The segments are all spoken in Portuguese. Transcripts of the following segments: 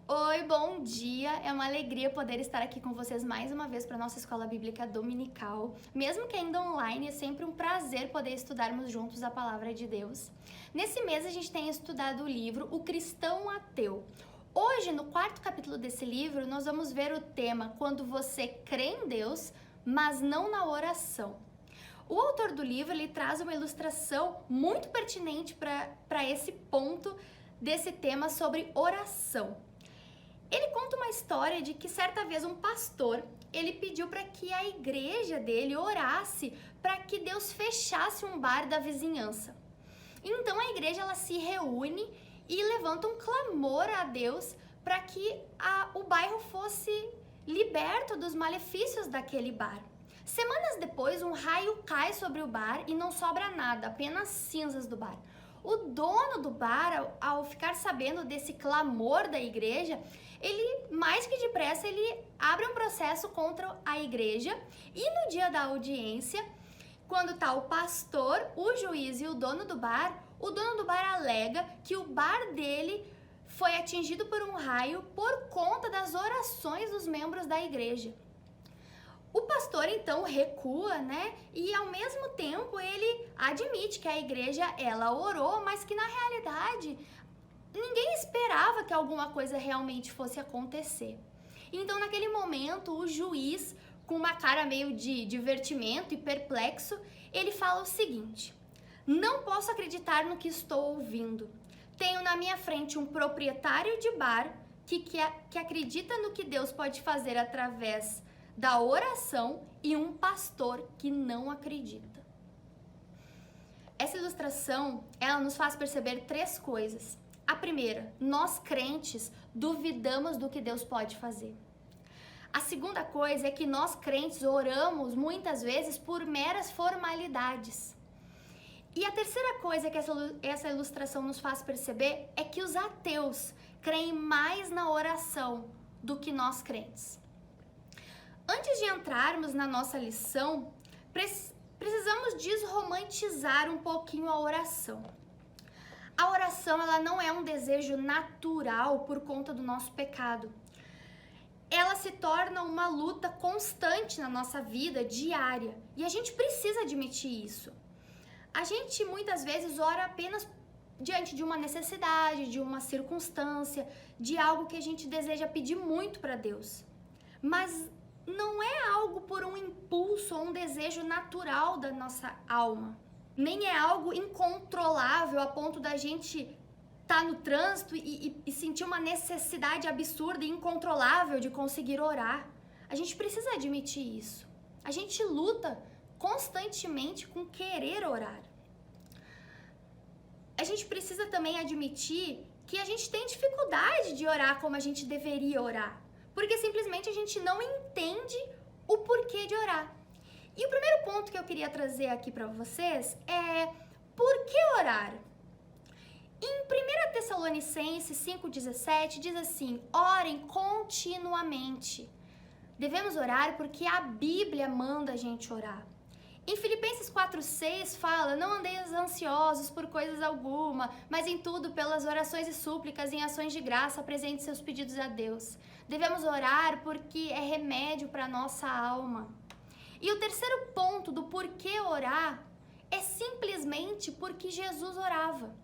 Oi, bom dia! É uma alegria poder estar aqui com vocês mais uma vez para a nossa escola bíblica dominical. Mesmo que ainda online, é sempre um prazer poder estudarmos juntos a palavra de Deus. Nesse mês a gente tem estudado o livro O Cristão Ateu. Hoje, no quarto capítulo desse livro, nós vamos ver o tema Quando você crê em Deus, mas não na oração. O autor do livro ele traz uma ilustração muito pertinente para esse ponto desse tema sobre oração. Ele conta uma história de que certa vez um pastor, ele pediu para que a igreja dele orasse para que Deus fechasse um bar da vizinhança. Então a igreja ela se reúne e levanta um clamor a Deus para que o bairro fosse liberto dos malefícios daquele bar. Semanas depois, um raio cai sobre o bar e não sobra nada, apenas cinzas do bar. O dono do bar, ao ficar sabendo desse clamor da igreja, ele, mais que depressa, ele abre um processo contra a igreja e no dia da audiência, quando está o pastor, o juiz e o dono do bar alega que o bar dele foi atingido por um raio por conta das orações dos membros da igreja. O pastor então recua, E ao mesmo tempo ele admite que a igreja ela orou, mas que na realidade ninguém esperava que alguma coisa realmente fosse acontecer. Então naquele momento o juiz, com uma cara meio de divertimento e perplexo, ele fala o seguinte: não posso acreditar no que estou ouvindo. Tenho na minha frente um proprietário de bar que acredita no que Deus pode fazer através da oração e um pastor que não acredita. Essa ilustração, ela nos faz perceber três coisas. A primeira, nós crentes duvidamos do que Deus pode fazer. A segunda coisa é que nós crentes oramos muitas vezes por meras formalidades. E a terceira coisa que essa ilustração nos faz perceber é que os ateus creem mais na oração do que nós crentes. Antes de entrarmos na nossa lição, precisamos desromantizar um pouquinho a oração. A oração ela não é um desejo natural por conta do nosso pecado. Ela se torna uma luta constante na nossa vida diária e a gente precisa admitir isso. A gente muitas vezes ora apenas diante de uma necessidade, de uma circunstância, de algo que a gente deseja pedir muito para Deus. Mas não é algo por um impulso ou um desejo natural da nossa alma. Nem é algo incontrolável a ponto da gente estar no trânsito e sentir uma necessidade absurda e incontrolável de conseguir orar. A gente precisa admitir isso. A gente luta constantemente com querer orar. A gente precisa também admitir que a gente tem dificuldade de orar como a gente deveria orar. Porque simplesmente a gente não entende o porquê de orar. E o primeiro ponto que eu queria trazer aqui para vocês é por que orar? Em 1 Tessalonicenses 5,17 diz assim: orem continuamente. Devemos orar porque a Bíblia manda a gente orar. Em Filipenses 4,6 fala: não andeis ansiosos por coisas alguma, mas em tudo pelas orações e súplicas em ações de graça apresente seus pedidos a Deus. Devemos orar porque é remédio para a nossa alma. E o terceiro ponto do porquê orar é simplesmente porque Jesus orava.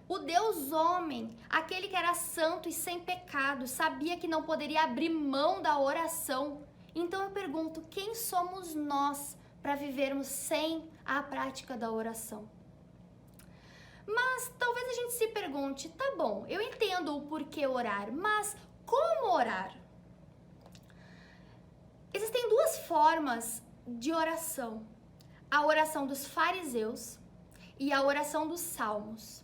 O Deus homem, aquele que era santo e sem pecado, sabia que não poderia abrir mão da oração. Então eu pergunto, quem somos nós para vivermos sem a prática da oração? Mas talvez a gente se pergunte, tá bom, eu entendo o porquê orar, mas como orar? Existem duas formas de oração: a oração dos fariseus e a oração dos salmos.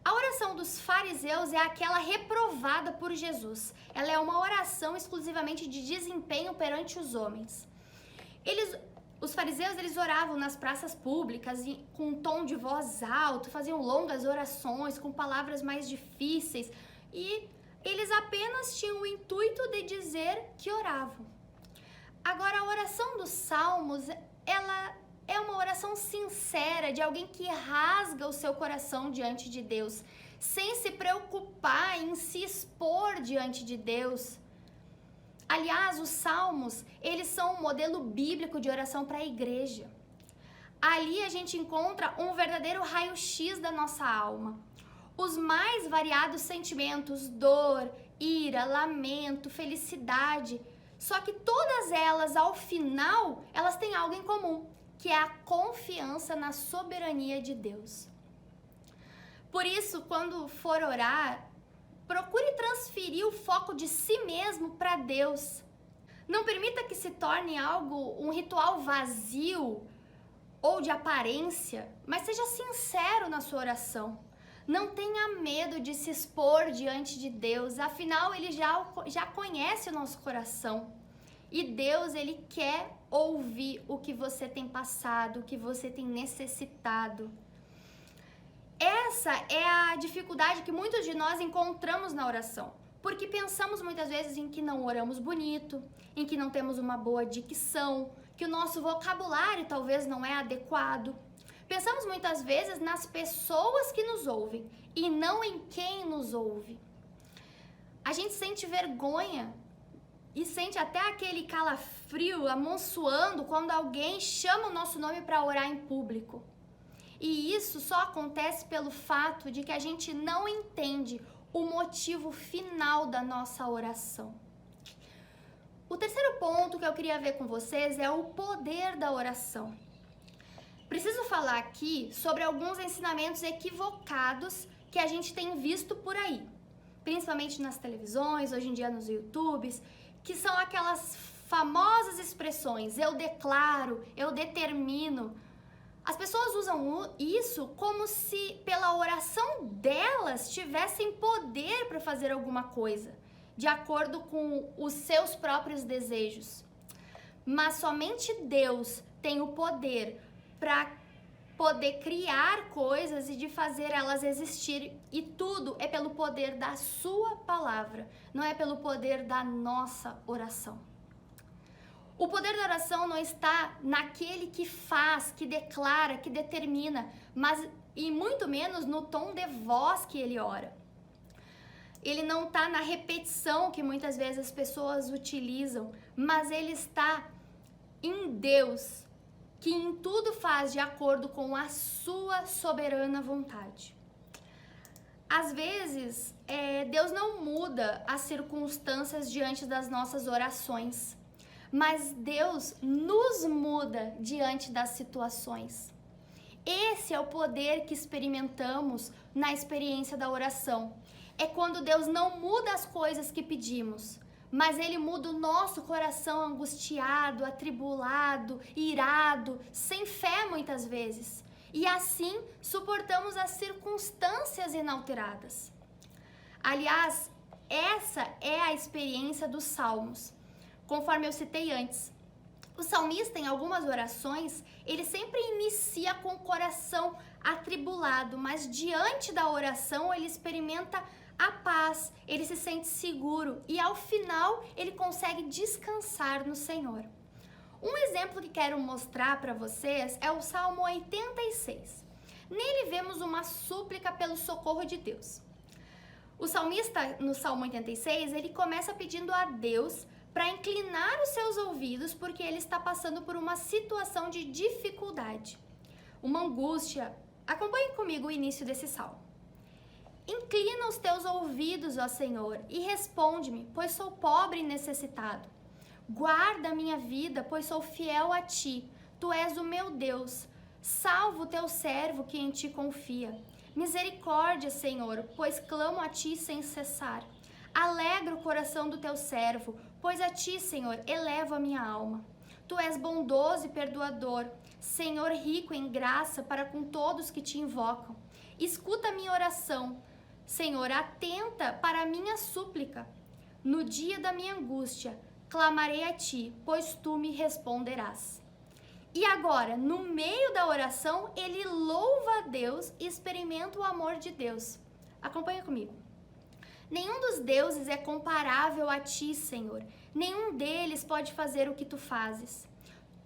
A oração dos fariseus é aquela reprovada por Jesus. Ela é uma oração exclusivamente de desempenho perante os homens. Os fariseus eles oravam nas praças públicas com um tom de voz alto, faziam longas orações com palavras mais difíceis e eles apenas tinham o intuito de dizer que oravam. Agora, a oração dos salmos, ela é uma oração sincera de alguém que rasga o seu coração diante de Deus, sem se preocupar em se expor diante de Deus. Aliás, os salmos, eles são um modelo bíblico de oração para a igreja. Ali a gente encontra um verdadeiro raio-x da nossa alma. Os mais variados sentimentos, dor, ira, lamento, felicidade, só que todas elas, ao final, elas têm algo em comum, que é a confiança na soberania de Deus. Por isso, quando for orar, procure transferir o foco de si mesmo para Deus. Não permita que se torne algo, um ritual vazio ou de aparência, mas seja sincero na sua oração. Não tenha medo de se expor diante de Deus, afinal Ele já conhece o nosso coração. E Deus, Ele quer ouvir o que você tem passado, o que você tem necessitado. Essa é a dificuldade que muitos de nós encontramos na oração, porque pensamos muitas vezes em que não oramos bonito, em que não temos uma boa dicção, que o nosso vocabulário talvez não é adequado. Pensamos muitas vezes nas pessoas que nos ouvem e não em quem nos ouve. A gente sente vergonha e sente até aquele calafrio amontoando quando alguém chama o nosso nome para orar em público. E isso só acontece pelo fato de que a gente não entende o motivo final da nossa oração. O terceiro ponto que eu queria ver com vocês é o poder da oração. Preciso falar aqui sobre alguns ensinamentos equivocados que a gente tem visto por aí, principalmente nas televisões, hoje em dia nos YouTubes, que são aquelas famosas expressões, eu declaro, eu determino. As pessoas usam isso como se pela oração delas tivessem poder para fazer alguma coisa, de acordo com os seus próprios desejos. Mas somente Deus tem o poder para poder criar coisas e de fazer elas existir, e tudo é pelo poder da sua palavra, não é pelo poder da nossa oração. O poder da oração não está naquele que faz, que declara, que determina, mas e muito menos no tom de voz que ele ora. Ele não está na repetição que muitas vezes as pessoas utilizam, mas ele está em Deus, que em tudo faz de acordo com a sua soberana vontade. Às vezes, Deus não muda as circunstâncias diante das nossas orações, mas Deus nos muda diante das situações. Esse é o poder que experimentamos na experiência da oração. É quando Deus não muda as coisas que pedimos, mas Ele muda o nosso coração angustiado, atribulado, irado, sem fé muitas vezes. E assim suportamos as circunstâncias inalteradas. Aliás, essa é a experiência dos Salmos, conforme eu citei antes. O salmista, em algumas orações, ele sempre inicia com o coração atribulado, mas diante da oração ele experimenta a paz, ele se sente seguro e ao final ele consegue descansar no Senhor. Um exemplo que quero mostrar para vocês é o Salmo 86. Nele vemos uma súplica pelo socorro de Deus. O salmista, no Salmo 86, ele começa pedindo a Deus para inclinar os seus ouvidos porque ele está passando por uma situação de dificuldade, uma angústia. Acompanhe comigo o início desse salmo. Inclina os teus ouvidos, ó Senhor, e responde-me, pois sou pobre e necessitado. Guarda a minha vida, pois sou fiel a ti. Tu és o meu Deus. Salva o teu servo que em ti confia. Misericórdia, Senhor, pois clamo a ti sem cessar. Alegra o coração do teu servo, pois a ti, Senhor, elevo a minha alma. Tu és bondoso e perdoador, Senhor rico em graça para com todos que te invocam. Escuta a minha oração, Senhor, atenta para a minha súplica. No dia da minha angústia, clamarei a ti, pois tu me responderás. E agora, no meio da oração, ele louva a Deus e experimenta o amor de Deus. Acompanha comigo. Nenhum dos deuses é comparável a ti, Senhor. Nenhum deles pode fazer o que tu fazes.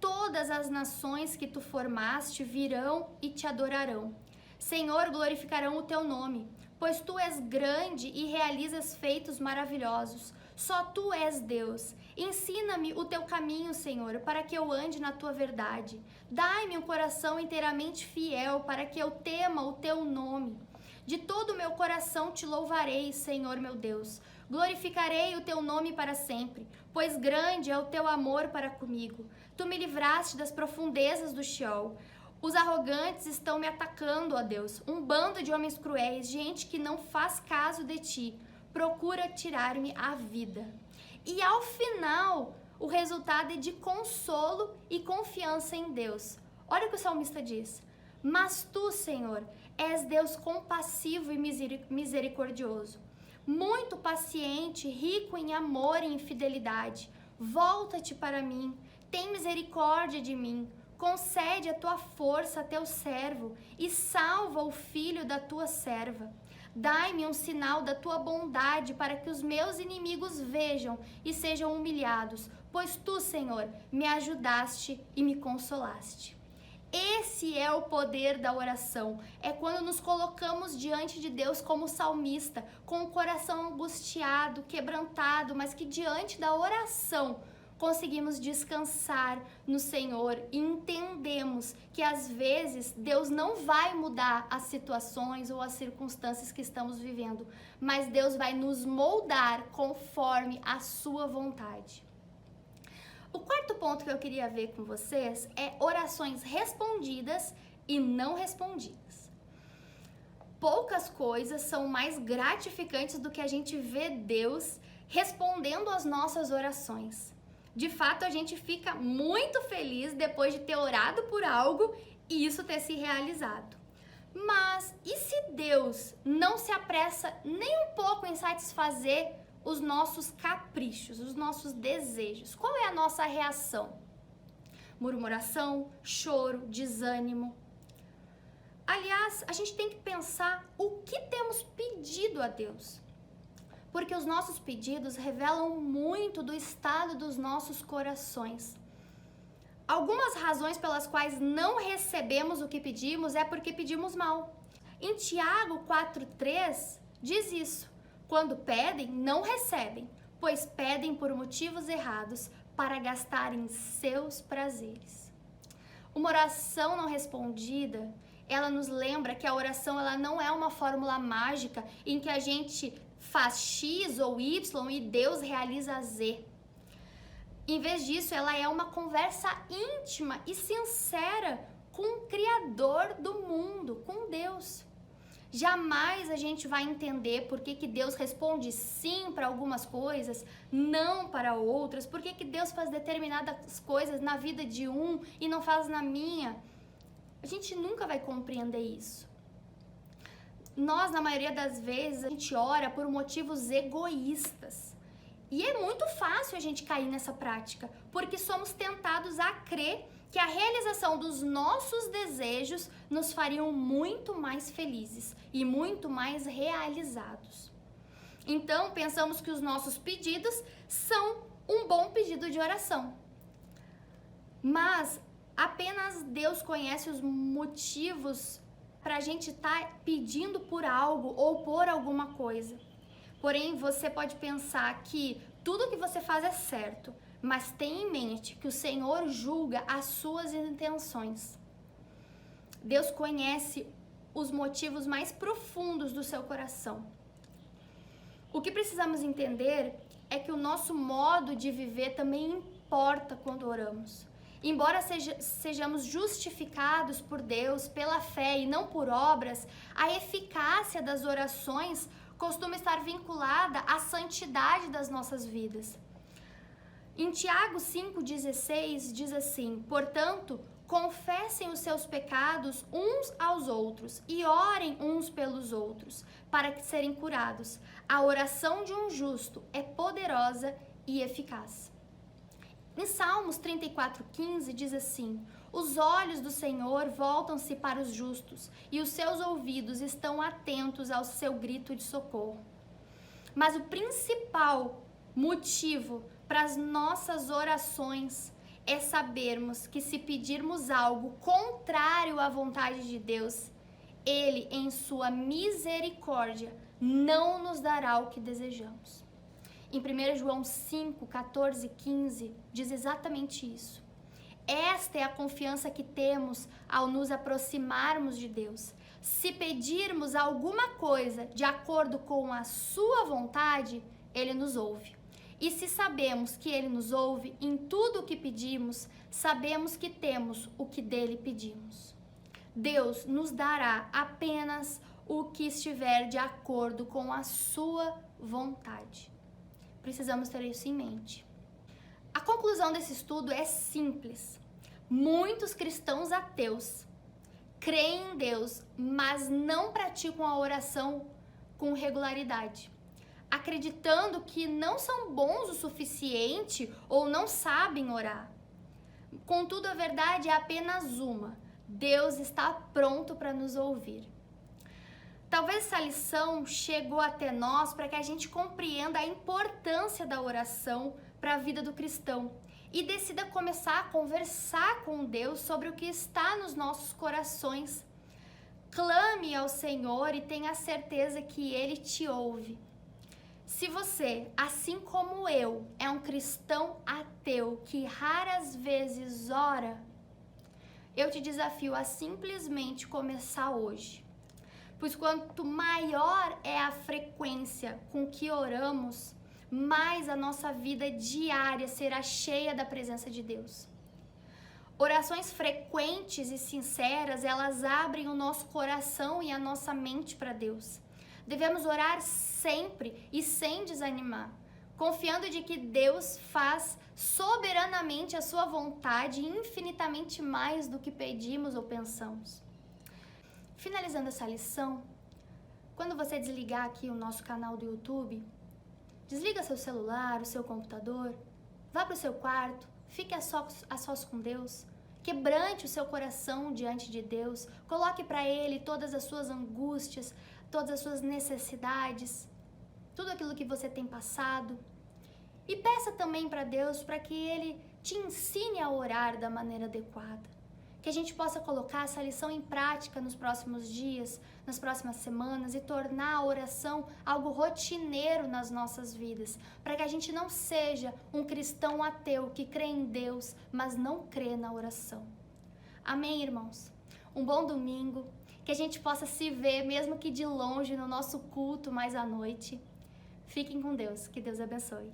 Todas as nações que tu formaste virão e te adorarão. Senhor, glorificarão o teu nome, pois tu és grande e realizas feitos maravilhosos. Só tu és Deus. Ensina-me o teu caminho, Senhor, para que eu ande na tua verdade. Dai-me um coração inteiramente fiel, para que eu tema o teu nome. De todo o meu coração te louvarei, Senhor meu Deus. Glorificarei o teu nome para sempre, pois grande é o teu amor para comigo. Tu me livraste das profundezas do Sheol. Os arrogantes estão me atacando, ó Deus. Um bando de homens cruéis, gente que não faz caso de ti, procura tirar-me a vida. E ao final, o resultado é de consolo e confiança em Deus. Olha o que o salmista diz. Mas tu, Senhor, és Deus compassivo e misericordioso, muito paciente, rico em amor e em fidelidade. Volta-te para mim, tem misericórdia de mim, concede a tua força a teu servo e salva o filho da tua serva. Dai-me um sinal da tua bondade para que os meus inimigos vejam e sejam humilhados, pois tu, Senhor, me ajudaste e me consolaste. Esse é o poder da oração. É quando nos colocamos diante de Deus como salmista, com o coração angustiado, quebrantado, mas que diante da oração conseguimos descansar no Senhor e entendemos que às vezes Deus não vai mudar as situações ou as circunstâncias que estamos vivendo, mas Deus vai nos moldar conforme a sua vontade. O quarto ponto que eu queria ver com vocês é orações respondidas e não respondidas. Poucas coisas são mais gratificantes do que a gente ver Deus respondendo às nossas orações. De fato, a gente fica muito feliz depois de ter orado por algo e isso ter se realizado. Mas e se Deus não se apressa nem um pouco em satisfazer os nossos caprichos, os nossos desejos? Qual é a nossa reação? Murmuração, choro, desânimo. Aliás, a gente tem que pensar o que temos pedido a Deus. Porque os nossos pedidos revelam muito do estado dos nossos corações. Algumas razões pelas quais não recebemos o que pedimos é porque pedimos mal. Em Tiago 4,3 diz isso. Quando pedem, não recebem, pois pedem por motivos errados para gastarem seus prazeres. Uma oração não respondida, ela nos lembra que a oração ela não é uma fórmula mágica em que a gente faz X ou Y e Deus realiza Z. Em vez disso, ela é uma conversa íntima e sincera com o Criador do mundo, com Deus. Jamais a gente vai entender por que Deus responde sim para algumas coisas, não para outras, por que Deus faz determinadas coisas na vida de um e não faz na minha. A gente nunca vai compreender isso. Nós, na maioria das vezes, a gente ora por motivos egoístas. E é muito fácil a gente cair nessa prática, porque somos tentados a crer que a realização dos nossos desejos nos fariam muito mais felizes e muito mais realizados. Então, pensamos que os nossos pedidos são um bom pedido de oração. Mas apenas Deus conhece os motivos para a gente estar pedindo por algo ou por alguma coisa. Porém, você pode pensar que tudo que você faz é certo, mas tenha em mente que o Senhor julga as suas intenções. Deus conhece os motivos mais profundos do seu coração. O que precisamos entender é que o nosso modo de viver também importa quando oramos. Embora sejamos justificados por Deus pela fé e não por obras, a eficácia das orações costuma estar vinculada à santidade das nossas vidas. Em Tiago 5,16 diz assim: portanto, confessem os seus pecados uns aos outros e orem uns pelos outros, para que serem curados. A oração de um justo é poderosa e eficaz. Em Salmos 34,15 diz assim: os olhos do Senhor voltam-se para os justos e os seus ouvidos estão atentos ao seu grito de socorro. Mas o principal motivo para as nossas orações é sabermos que se pedirmos algo contrário à vontade de Deus, Ele, em sua misericórdia, não nos dará o que desejamos. Em 1 João 5, 14 e 15, diz exatamente isso. Esta é a confiança que temos ao nos aproximarmos de Deus. Se pedirmos alguma coisa de acordo com a sua vontade, Ele nos ouve. E se sabemos que Ele nos ouve em tudo o que pedimos, sabemos que temos o que dele pedimos. Deus nos dará apenas o que estiver de acordo com a sua vontade. Precisamos ter isso em mente. A conclusão desse estudo é simples. Muitos cristãos ateus creem em Deus, mas não praticam a oração com regularidade, acreditando que não são bons o suficiente ou não sabem orar. Contudo, a verdade é apenas uma: Deus está pronto para nos ouvir. Talvez essa lição chegou até nós para que a gente compreenda a importância da oração para a vida do cristão e decida começar a conversar com Deus sobre o que está nos nossos corações. Clame ao Senhor e tenha certeza que Ele te ouve. Se você, assim como eu, é um cristão ateu que raras vezes ora, eu te desafio a simplesmente começar hoje. Pois quanto maior é a frequência com que oramos, mais a nossa vida diária será cheia da presença de Deus. Orações frequentes e sinceras, elas abrem o nosso coração e a nossa mente para Deus. Devemos orar sempre e sem desanimar, confiando de que Deus faz soberanamente a sua vontade, infinitamente mais do que pedimos ou pensamos. Finalizando essa lição, quando você desligar aqui o nosso canal do YouTube, desliga seu celular, o seu computador, vá para o seu quarto, fique a sós com Deus, quebrante o seu coração diante de Deus, coloque para Ele todas as suas angústias, todas as suas necessidades, tudo aquilo que você tem passado. E peça também para Deus para que Ele te ensine a orar da maneira adequada. Que a gente possa colocar essa lição em prática nos próximos dias, nas próximas semanas e tornar a oração algo rotineiro nas nossas vidas, para que a gente não seja um cristão ateu que crê em Deus, mas não crê na oração. Amém, irmãos? Um bom domingo, que a gente possa se ver, mesmo que de longe, no nosso culto mais à noite. Fiquem com Deus, que Deus abençoe.